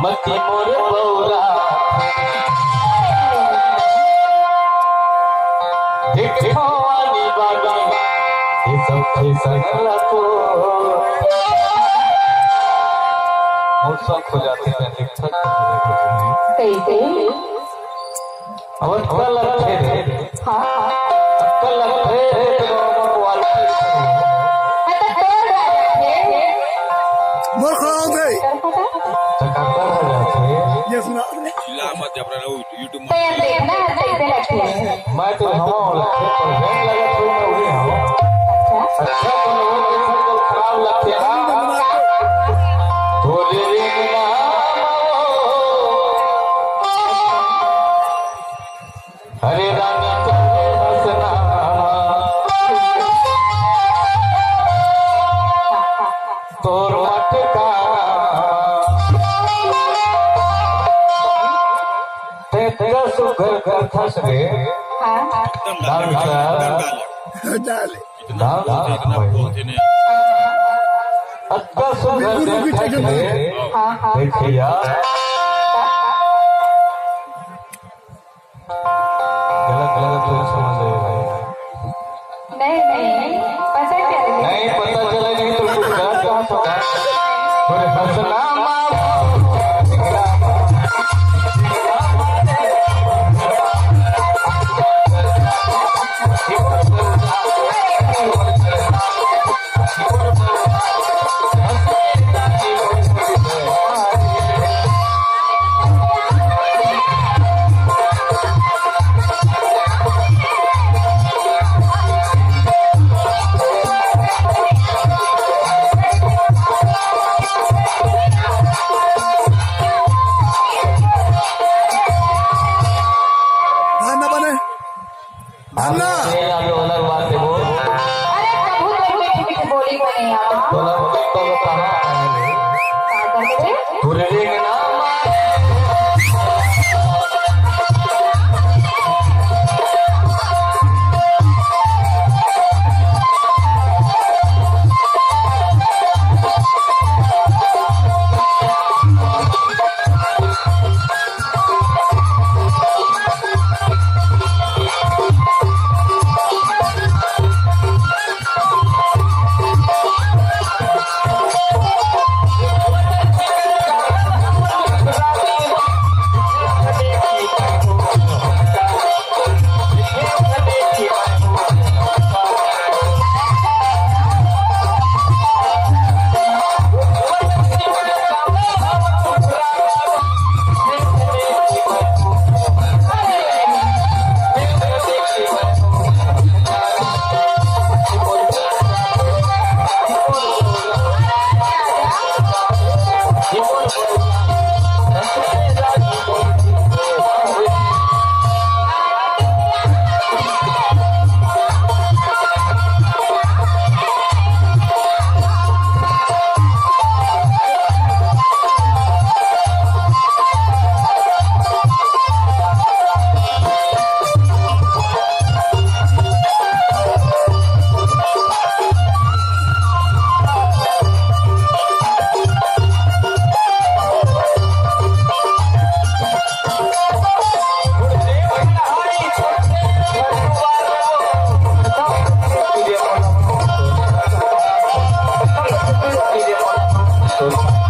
मती मोर बौरा दिखवानी बाबा ये सब संगला को मौसम खो जाते हैं लिखत कैसे और कल थे हाँ कल थे वाली मूर्ख आउँदै चकाकर हो जाते यसमा लामत अपना YouTube तो ये देखना कैसे लगती है मैं तो हवा लगते पर जंग लगा तो मैं उड़ी हूं अच्छा तो लोगों को खराब लगते हैं थोड़ी रे हरे रानी चले हसना तोर मटका ते तेरा सुगर घर खस रे हाँ एकदम डाले इतना बोलते ने अक्का सुगर घर खस रे हाँ देखिया गलत गलत तो समझ रहे भाई नहीं पता क्या है नहीं पता चला नहीं तो कुछ गलत कहा होगा बोले हसना भान्ना बने भान्ना अलग बात है वो अरे प्रभु तो कुछ बोली को नहीं आता बोला तो कहा क्या करते पूरे के नाम तो